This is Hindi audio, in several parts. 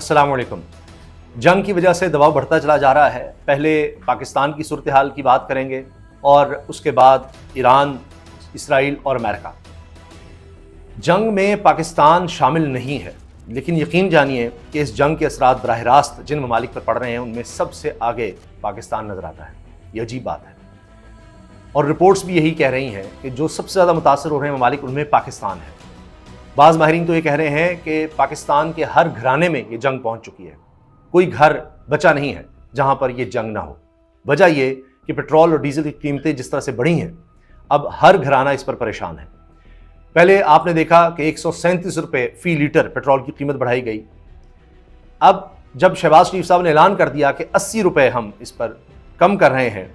अस्सलाम वालेकुम। जंग की वजह से दबाव बढ़ता चला जा रहा है। पहले पाकिस्तान की सूरत हाल की बात करेंगे और उसके बाद ईरान, इसराइल और अमेरिका। जंग में पाकिस्तान शामिल नहीं है, लेकिन यकीन जानिए कि इस जंग के असरात बराह रास्त जिन ममालिक पर पड़ रहे हैं उनमें सबसे आगे पाकिस्तान नज़र आता है। ये अजीब बात है और रिपोर्ट्स भी यही कह रही हैं कि जो सबसे ज़्यादा मुतासर हो रहे हैं ममालिक उनमें पाकिस्तान है। बाज़ माहिरीन तो ये कह रहे हैं कि पाकिस्तान के हर घराने में ये जंग पहुंच चुकी है। कोई घर बचा नहीं है जहां पर ये जंग ना हो। वजह ये कि पेट्रोल और डीजल की कीमतें जिस तरह से बढ़ी हैं, अब हर घराना इस पर परेशान है। पहले आपने देखा कि 137 रुपये फ़ी लीटर पेट्रोल की कीमत बढ़ाई गई। अब जब शहबाज शरीफ साहब ने ऐलान कर दिया कि 80 रुपये हम इस पर कम कर रहे हैं,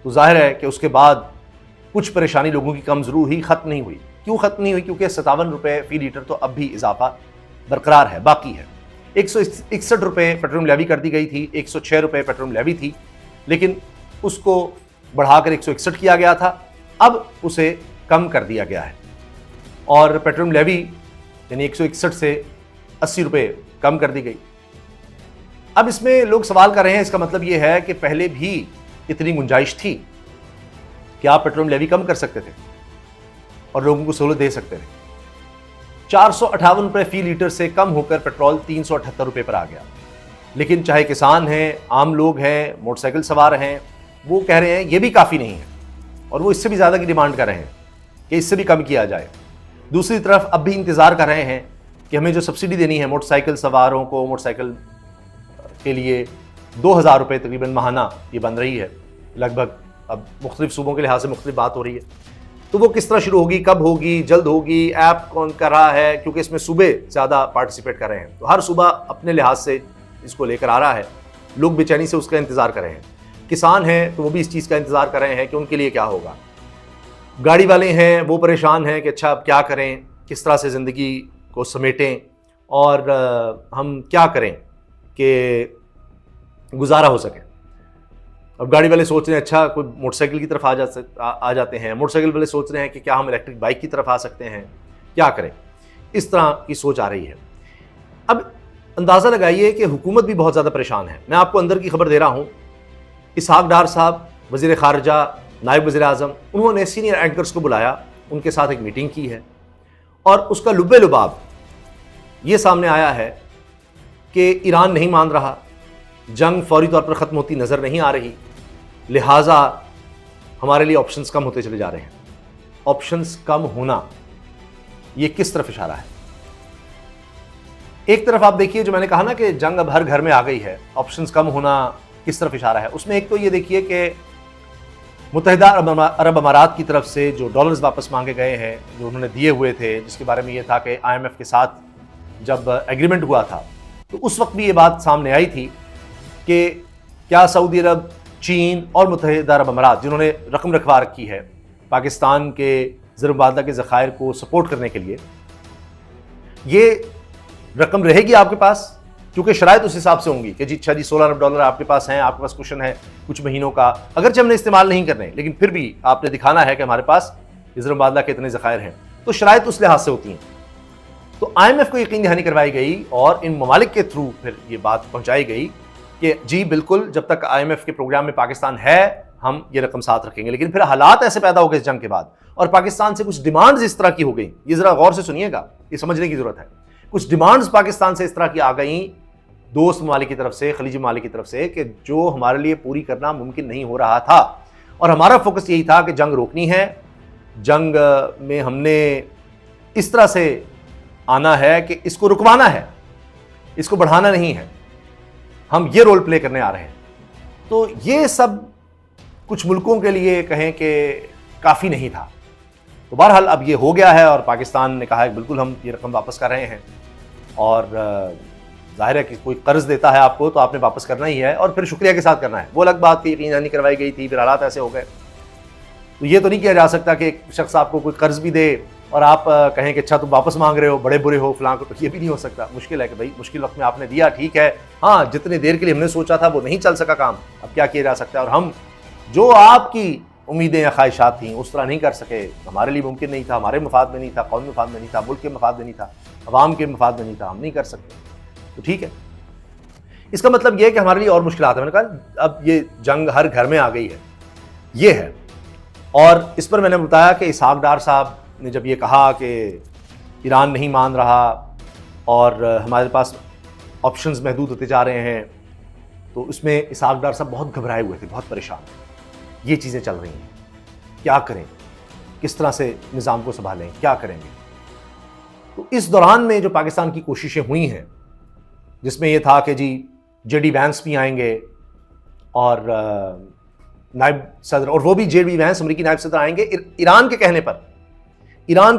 तो जाहिर है कि उसके बाद कुछ परेशानी लोगों की कम ज़रूर ही ख़त्म नहीं हुई। क्यों ख़त्म नहीं हुई? क्योंकि 57 रुपये फ़ी लीटर तो अब भी इजाफा बरकरार है, बाकी है। 161 रुपये पेट्रोल लेवी कर दी गई थी, 106 रुपये पेट्रोल लेवी थी, लेकिन उसको बढ़ाकर 161 किया गया था। अब उसे कम कर दिया गया है और पेट्रोल लेवी यानी 161 से 80 रुपये कम कर दी गई। अब इसमें लोग सवाल कर रहे हैं, इसका मतलब ये है कि पहले भी इतनी गुंजाइश थी कि आप पेट्रोल लेवी कम कर सकते थे और लोगों को सहूलत दे सकते थे। 458 रुपये फ़ी लीटर से कम होकर पेट्रोल 378 रुपये पर आ गया। लेकिन चाहे किसान हैं, आम लोग हैं, मोटरसाइकिल सवार हैं, वो कह रहे हैं ये भी काफ़ी नहीं है और वो इससे भी ज़्यादा की डिमांड कर रहे हैं कि इससे भी कम किया जाए। दूसरी तरफ अब भी इंतज़ार कर रहे हैं कि हमें जो सब्सिडी देनी है मोटरसाइकिल सवारों को, मोटरसाइकिल के लिए 2000 रुपये तकरीबन माहाना ये बन रही है लगभग। अब मुख्तलिफ सूबों के लिहाज से मुख्तलिफ बात हो रही है, तो वो किस तरह शुरू होगी, कब होगी, जल्द होगी, ऐप कौन कर रहा है, क्योंकि इसमें सूबे ज़्यादा पार्टिसिपेट कर रहे हैं, तो हर सूबा अपने लिहाज से इसको लेकर आ रहा है। लोग बेचैनी से उसका इंतज़ार कर रहे हैं। किसान हैं तो वो भी इस चीज़ का इंतज़ार कर रहे हैं कि उनके लिए क्या होगा। गाड़ी वाले हैं वो परेशान हैं कि अच्छा अब क्या करें, किस तरह से ज़िंदगी को समेटें और हम क्या करें कि गुजारा हो सके। अब गाड़ी वाले सोच रहे हैं अच्छा कोई मोटरसाइकिल की तरफ आ जाते हैं, मोटरसाइकिल वाले सोच रहे हैं कि क्या हम इलेक्ट्रिक बाइक की तरफ आ सकते हैं, क्या करें। इस तरह की सोच आ रही है। अब अंदाज़ा लगाइए कि हुकूमत भी बहुत ज़्यादा परेशान है। मैं आपको अंदर की खबर दे रहा हूँ। इसहाक डार साहब वज़ीर ख़ारजा, नायब वज़ीर आज़म, उन्होंने सीनियर एंकर्स को बुलाया, उनके साथ एक मीटिंग की है और उसका लुब्बे लुबाब ये सामने आया है कि ईरान नहीं मान रहा, जंग फौरी तौर पर ख़त्म होती नज़र नहीं आ रही, लिहाजा हमारे लिए ऑप्शंस कम होते चले जा रहे हैं। ऑप्शंस कम होना ये किस तरफ इशारा है? एक तरफ आप देखिए जो मैंने कहा ना कि जंग अब हर घर में आ गई है, ऑप्शंस कम होना किस तरफ इशारा है? उसमें एक तो ये देखिए कि मुत्तहिदा अरब अमारात की तरफ से जो डॉलर्स वापस मांगे गए हैं, जो उन्होंने दिए हुए थे, जिसके बारे में ये था कि IMF के साथ जब एग्रीमेंट हुआ था तो उस वक्त भी ये बात सामने आई थी कि क्या सऊदी अरब, चीन और मुत्तहिदा अरब अमारात जिन्होंने रकम रखवा रखी है पाकिस्तान के ज़र मुबादला के ज़खायर को सपोर्ट करने के लिए, ये रकम रहेगी आपके पास? क्योंकि शराइत उस हिसाब से होंगी कि जी अच्छा जी 16 अरब डॉलर आपके पास हैं, आपके पास कुशन है कुछ महीनों का, अगरचे हमने इस्तेमाल नहीं करने, लेकिन फिर भी आपने दिखाना है कि हमारे पास ज़र मुबादला के इतने ज़खायर हैं, तो शराइत उस लिहाज से होती हैं। तो IMF को यकीन दहानी करवाई गई और इन ममालिक के थ्रू फिर ये बात पहुँचाई गई कि जी बिल्कुल जब तक IMF के प्रोग्राम में पाकिस्तान है हम ये रकम साथ रखेंगे। लेकिन फिर हालात ऐसे पैदा हो गए इस जंग के बाद और पाकिस्तान से कुछ डिमांड्स इस तरह की हो गई, ये ज़रा गौर से सुनिएगा, ये समझने की ज़रूरत है। कुछ डिमांड्स पाकिस्तान से इस तरह की आ गई दोस्त ममालिक की तरफ से, खलीजी ममालिक की तरफ से, कि जो हमारे लिए पूरी करना मुमकिन नहीं हो रहा था और हमारा फोकस यही था कि जंग रोकनी है, जंग में हमने इस तरह से आना है कि इसको रुकवाना है, इसको बढ़ाना नहीं है, हम ये रोल प्ले करने आ रहे हैं। तो ये सब कुछ मुल्कों के लिए कहें कि काफ़ी नहीं था। तो बहरहाल अब ये हो गया है और पाकिस्तान ने कहा है बिल्कुल हम ये रकम वापस कर रहे हैं और जाहिर है कि कोई कर्ज देता है आपको तो आपने वापस करना ही है और फिर शुक्रिया के साथ करना है। वो अलग बात कि यकीन दहानी करवाई गई थी, फिर हालात ऐसे हो गए, तो ये तो नहीं किया जा सकता कि एक शख्स आपको कोई कर्ज भी दे और आप कहें कि अच्छा तुम वापस मांग रहे हो, बड़े बुरे हो फलां को, तो ये भी नहीं हो सकता। मुश्किल है कि भाई मुश्किल वक्त में आपने दिया, ठीक है, हाँ जितनी देर के लिए हमने सोचा था वो नहीं चल सका काम, अब क्या किया जा सकता है। और हम जो आपकी उम्मीदें या ख्वाहिशात थी उस तरह नहीं कर सके, हमारे लिए मुमकिन नहीं था, हमारे मफाद में नहीं था, कौमी मफाद में नहीं था, मुल्क के मफाद में नहीं था, अवाम के मफाद में नहीं था, हम नहीं कर सकते। तो ठीक है, इसका मतलब यह है कि हमारे लिए और मुश्किलात है। मैंने कहा अब ये जंग हर घर में आ गई है, ये है। और इस पर मैंने बताया कि इसहाक डार साहब ने जब ये कहा कि ईरान नहीं मान रहा और हमारे पास ऑप्शंस महदूद होते जा रहे हैं, तो इसमें इसहाक डार साहब बहुत घबराए हुए थे, बहुत परेशान। ये चीज़ें चल रही हैं, क्या करें, किस तरह से निज़ाम को संभालें, क्या करेंगे। तो इस दौरान में जो पाकिस्तान की कोशिशें हुई हैं, जिसमें यह था कि जी जेडी वैंस भी आएंगे और नायब सदर, और वो भी जेडी वैंस अमेरिकी नायब सदर आएंगे ईरान के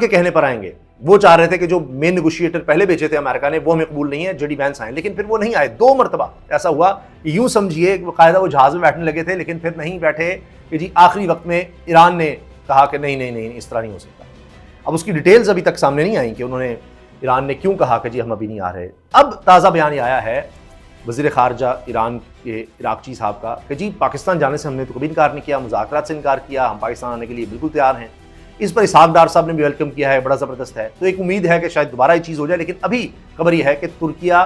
कहने पर आएंगे। वो चाह रहे थे कि जो मेन नेगोशिएटर पहले भेजे थे अमेरिका ने, वो हमें कबूल नहीं है, जेडी वैंस आए, लेकिन फिर वो नहीं आए। 2 मरतबा ऐसा हुआ, यूं समझिए कायदा वो जहाज में बैठने लगे थे, लेकिन फिर नहीं बैठे कि जी आखिरी वक्त में ईरान ने कहा कि नहीं नहीं नहीं, इस तरह नहीं हो सकता। अब उसकी डिटेल्स अभी तक सामने नहीं आई कि उन्होंने, ईरान ने क्यों कहा कि जी हम अभी नहीं आ रहे। अब ताज़ा बयान आया है वज़ीर ख़ारजा ईरान के इराक़ची साहब का कि जी पाकिस्तान जाने से हमने तो कभी इनकार नहीं किया, मुज़ाकरात से इनकार किया, हम पाकिस्तान आने के लिए बिल्कुल तैयार हैं। इस पर इसहाक डार साहब ने भी वेलकम किया है, बड़ा ज़बरदस्त है। तो एक उम्मीद है कि शायद दोबारा ये चीज़ हो जाए, लेकिन अभी खबर यह है कि तुर्किया,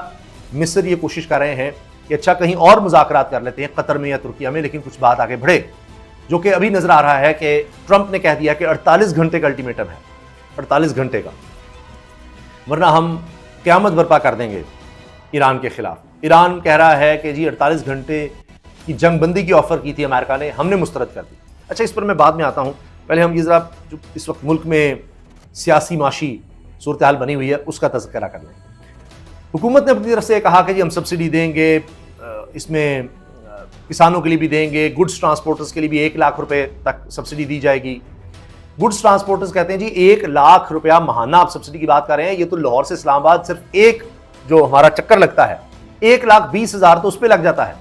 मिस्र ये कोशिश कर रहे हैं कि अच्छा कहीं और मुज़ाकरात कर लेते हैं कतर में या तुर्किया में, लेकिन कुछ बात आगे बढ़े, जो कि अभी नज़र आ रहा है कि ट्रंप ने कह दिया कि 48 घंटे का अल्टीमेटम है, 48 घंटे का, वरना हम क़यामत बर्पा कर देंगे ईरान के खिलाफ। ईरान कह रहा है कि जी 48 घंटे की जंगबंदी की ऑफ़र की थी अमेरिका ने, हमने मुस्तरद कर दी। अच्छा, इस पर मैं बाद में आता हूँ, पहले हम ये ज़रा जो इस वक्त मुल्क में सियासी माशी सूरत हाल बनी हुई है उसका तज़किरा कर लें। हुकूमत ने अपनी तरफ से कहा कि जी हम सब्सिडी देंगे, इसमें किसानों के लिए भी देंगे, गुड्स ट्रांसपोर्टर्स के लिए भी 1 लाख रुपए तक सब्सिडी दी जाएगी। गुड्स ट्रांसपोर्टर्स कहते हैं जी 1 लाख रुपया महाना आप सब्सिडी की बात कर रहे हैं। ये तो लाहौर से इस्लामाबाद सिर्फ एक जो हमारा चक्कर लगता है 1,20,000 तो उस पर लग जाता है।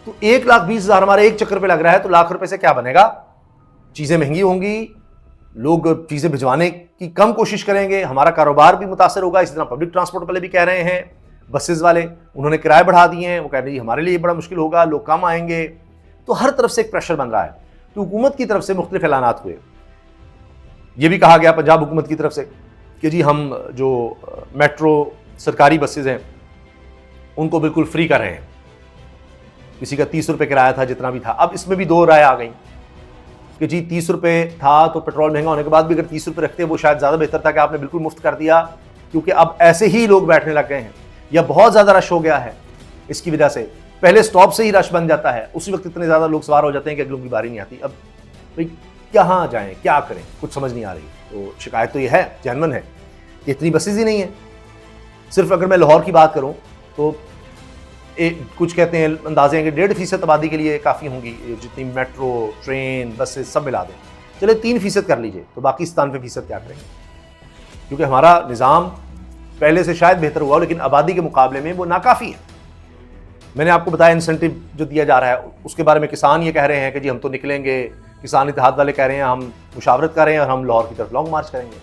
तो 1,20,000 हमारे एक चक्कर पे लग रहा है, तो लाख रुपए से क्या बनेगा? चीज़ें महंगी होंगी, लोग चीज़ें भिजवाने की कम कोशिश करेंगे, हमारा कारोबार भी मुतासर होगा। इसी तरह पब्लिक ट्रांसपोर्ट वाले भी कह रहे हैं, बसेस वाले, उन्होंने किराए बढ़ा दिए हैं, वो कह रहे हैं हमारे लिए बड़ा मुश्किल होगा, लोग कम आएंगे। तो हर तरफ से एक प्रेशर बन रहा है। तो हुकूमत की तरफ से मुख्तलिफ ऐलानात हुए। ये भी कहा गया पंजाब हुकूमत की तरफ से कि जी हम जो मेट्रो सरकारी बसेज हैं उनको बिल्कुल फ्री कर रहे हैं। किसी का 30 रुपये किराया था, जितना भी था। अब इसमें भी 2 राय आ गई कि जी 30 रुपये था तो पेट्रोल महंगा होने के बाद भी अगर 30 रुपये रखते वो शायद ज़्यादा बेहतर था कि आपने बिल्कुल मुफ्त कर दिया, क्योंकि अब ऐसे ही लोग बैठने लग गए हैं या बहुत ज़्यादा रश हो गया है। इसकी वजह से पहले स्टॉप से ही रश बन जाता है, उसी वक्त इतने ज़्यादा लोग सवार हो जाते हैं कि अगलों की बारी नहीं आती। अब भाई कहाँ जाएँ, क्या करें, कुछ समझ नहीं आ रही। तो शिकायत तो ये है, जेन्युइन है, इतनी बसेज ही नहीं है। सिर्फ अगर मैं लाहौर की बात करूँ तो कुछ कहते हैं अंदाजे हैं कि 1.5% आबादी के लिए काफ़ी होंगी, जितनी मेट्रो, ट्रेन, बसेस सब मिला दें। चले 3% कर लीजिए, तो बाकी 97% क्या करेंगे? क्योंकि हमारा निज़ाम पहले से शायद बेहतर हुआ, लेकिन आबादी के मुकाबले में वो नाकाफ़ी है। मैंने आपको बताया इंसेंटिव जो दिया जा रहा है उसके बारे में किसान ये कह रहे हैं कि जी हम तो निकलेंगे, किसान इत्तेहाद वाले कह रहे हैं हम मुशावरत कर रहे हैं और हम लाहौर की तरफ लॉन्ग मार्च करेंगे।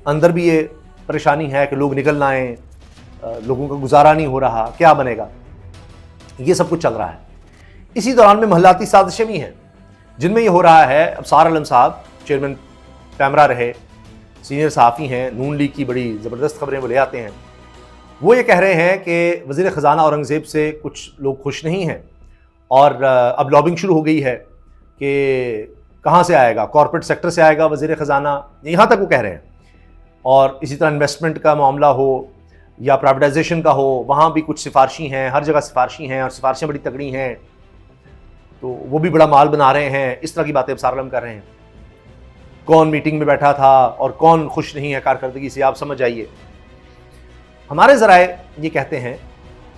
अंदर भी ये परेशानी है कि लोग निकल ना आएँ, लोगों का गुजारा नहीं हो रहा, क्या बनेगा? ये सब कुछ चल रहा है। इसी दौरान में महलाती साजिशें भी हैं, जिनमें ये हो रहा है। अब सार आलम साहब चेयरमैन पैमरा रहे, सीनियर सहाफ़ी हैं, नून लीग की बड़ी ज़बरदस्त खबरें वो ले आते हैं। वो ये कह रहे हैं कि वज़ीर ख़जाना औरंगज़ेब से कुछ लोग खुश नहीं हैं और अब लॉबिंग शुरू हो गई है कि कहाँ से आएगा, कॉर्पोरेट सेक्टर से आएगा वज़ीर ख़जाना, यहाँ तक वो कह रहे हैं। और इसी तरह इन्वेस्टमेंट का मामला हो या प्राइवेटाइजेशन का हो, वहाँ भी कुछ सिफारशी हैं, हर जगह सिफारशी हैं और सिफारशें बड़ी तगड़ी हैं, तो वो भी बड़ा माल बना रहे हैं। इस तरह की बातें अब सार आलम कर रहे हैं। कौन मीटिंग में बैठा था और कौन खुश नहीं है कारकर्दगी से, आप समझ आइए। हमारे ज़राए ये कहते हैं,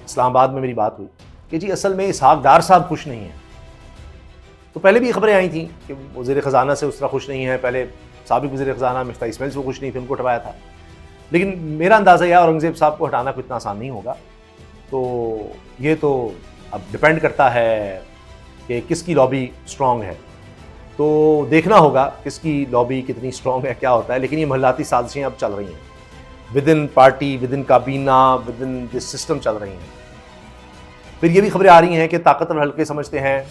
इस्लामाबाद में मेरी बात हुई कि जी असल में इसहाक डार साहब खुश नहीं हैं। तो पहले भी खबरें आई थी कि वज़ीर ख़जाना से उस तरह खुश नहीं है। पहले साबिक़ वज़ीर ख़जाना मिफ्ताह इस्माइल से वो खुश नहीं थे, उनको हटवाया था। लेकिन मेरा अंदाज़ा यह औरंगज़ेब साहब को हटाना कोई इतना आसान नहीं होगा। तो ये तो अब डिपेंड करता है कि किसकी लॉबी स्ट्रॉन्ग है, तो देखना होगा किसकी लॉबी कितनी स्ट्रॉन्ग है, क्या होता है। लेकिन ये महलाती साजिशें अब चल रही हैं, with in party, with in काबीना, विद इन दिस सिस्टम चल रही हैं। फिर ये भी खबरें आ रही हैं कि ताकतवर हल्के समझते हैं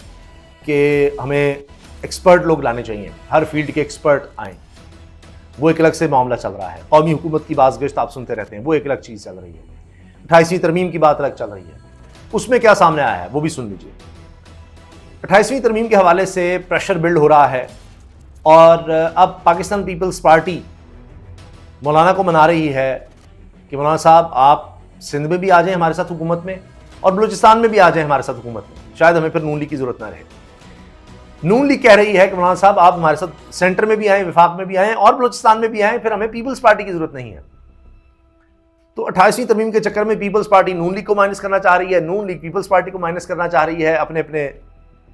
कि हमें एक्सपर्ट लोग लाने चाहिए, हर फील्ड के एक्सपर्ट आएँ। वो एक अलग से मामला चल रहा है। कौमी हुकूमत की बाज़गश्त आप सुनते रहते हैं, वो एक अलग चीज़ चल रही है। 28वीं तरमीम की बात अलग चल रही है। उसमें क्या सामने आया है वो भी सुन लीजिए। 28वीं तरमीम के हवाले से प्रेशर बिल्ड हो रहा है और अब पाकिस्तान पीपल्स पार्टी मौलाना को मना रही है कि मौलाना साहब आप सिंध में भी आ जाएं हमारे साथ हुकूमत में और बलूचिस्तान में भी आ जाएं हमारे साथ हुकूमत में, शायद हमें फिर नून लीग की जरूरत ना रहे। नून लीग कह रही है कि मौलाना साहब आप हमारे साथ सेंटर में भी आए, विफाक में भी आए और बलूचिस्तान में भी आए, फिर हमें पीपल्स पार्टी की जरूरत नहीं है। तो 28वीं तरमीम के चक्कर में पीपल्स पार्टी नून लीग को माइनस करना चाह रही है, नून लीग पीपल्स पार्टी को माइनस करना चाह रही है अपने अपने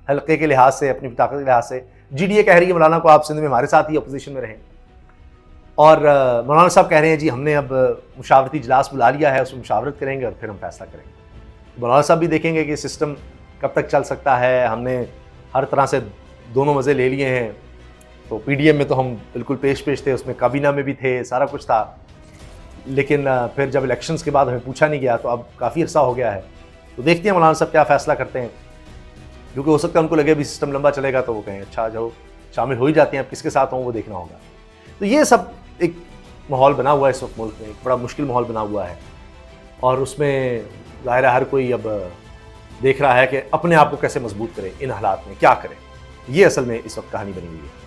हल्के के लिहाज से, अपनी ताकत के लिहाज से। GDA कह रही है मौलाना को आप सिंध में हमारे साथ ही अपोजिशन में रहें, और मौलाना साहब कह रहे हैं जी हमने अब मुशावरती इजलास बुला लिया है, उसमें मुशावरत करेंगे और फिर हम फैसला करेंगे। मौलाना साहब भी देखेंगे कि सिस्टम कब तक चल सकता है, हमने हर तरह से दोनों मज़े ले लिए हैं। तो PDM में तो हम बिल्कुल पेश थे, उसमें काबीना में भी थे, सारा कुछ था, लेकिन फिर जब इलेक्शंस के बाद हमें पूछा नहीं गया, तो अब काफ़ी अर्सा हो गया है। तो देखते हैं मौलाना साहब क्या फ़ैसला करते हैं, क्योंकि हो सकता है उनको लगे भी सिस्टम लंबा चलेगा तो वो कहें अच्छा जाओ शामिल हो ही जाते हैं, अब किसके साथ हों वो देखना होगा। तो ये सब एक माहौल बना हुआ है इस वक्त मुल्क में, एक बड़ा मुश्किल माहौल बना हुआ है, और उसमें ज़ाहिर है हर कोई अब देख रहा है कि अपने आप को कैसे मजबूत करे, इन हालात में क्या करे। ये असल में इस वक्त कहानी बनी हुई है।